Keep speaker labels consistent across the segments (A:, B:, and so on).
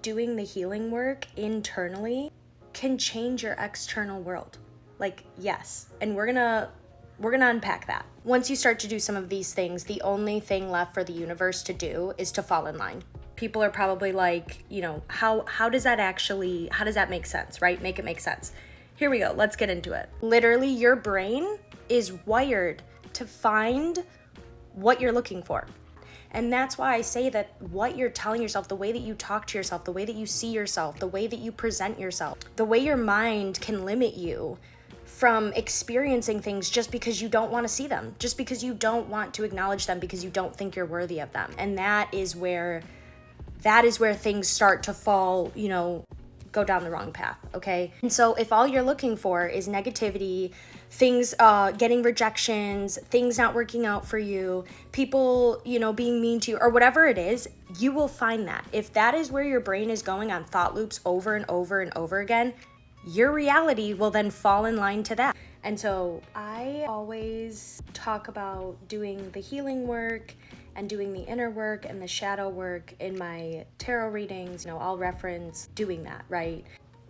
A: doing the healing work internally can change your external world. Like, yes. And we're gonna unpack that. Once you start to do some of these things, the only thing left for the universe to do is to fall in line. People are probably like, how does that make sense, right? Make it make sense. Here we go. Let's get into it. Literally, your brain is wired to find what you're looking for. And that's why I say that what you're telling yourself, the way that you talk to yourself, the way that you see yourself, the way that you present yourself, the way your mind can limit you from experiencing things just because you don't want to see them, just because you don't want to acknowledge them, because you don't think you're worthy of them. And that is where things start to fall, go down the wrong path, okay? And so if all you're looking for is negativity, things, getting rejections, things not working out for you, people, being mean to you, or whatever it is, you will find that. If that is where your brain is going on thought loops over and over and over again, your reality will then fall in line to that. And so I always talk about doing the healing work and doing the inner work and the shadow work in my tarot readings. I'll reference doing that, right?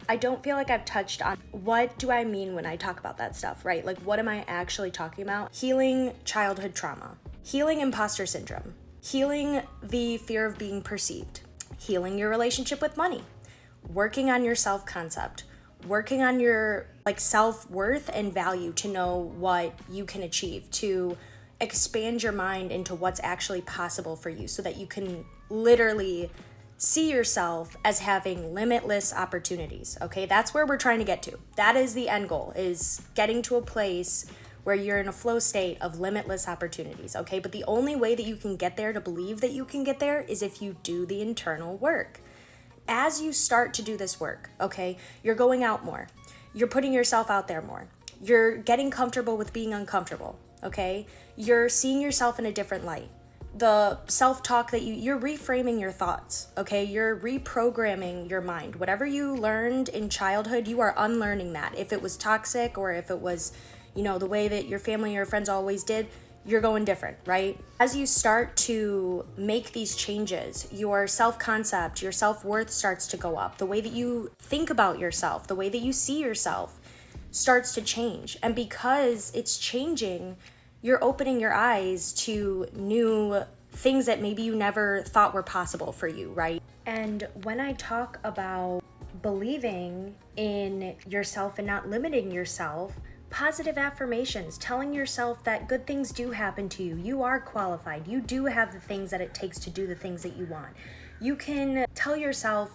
A: I don't feel like I've touched on what do I mean when I talk about that stuff, right? Like, what am I actually talking about? Healing childhood trauma, healing imposter syndrome, healing the fear of being perceived, healing your relationship with money, working on your self-concept, working on your self-worth and value to know what you can achieve, to expand your mind into what's actually possible for you so that you can literally see yourself as having limitless opportunities, okay? That's where we're trying to get to. That is the end goal, is getting to a place where you're in a flow state of limitless opportunities, okay? But the only way that you can get there, to believe that you can get there, is if you do the internal work. As you start to do this work, okay, you're going out more. You're putting yourself out there more. You're getting comfortable with being uncomfortable, okay? You're seeing yourself in a different light. The self-talk that you're reframing your thoughts, okay? You're reprogramming your mind. Whatever you learned in childhood, you are unlearning that. If it was toxic, or if it was, the way that your family or your friends always did, you're going different, right? As you start to make these changes, your self-concept, your self-worth starts to go up. The way that you think about yourself, the way that you see yourself starts to change. And because it's changing, you're opening your eyes to new things that maybe you never thought were possible for you, right? And when I talk about believing in yourself and not limiting yourself, positive affirmations, telling yourself that good things do happen to you. You are qualified. You do have the things that it takes to do the things that you want. You can tell yourself that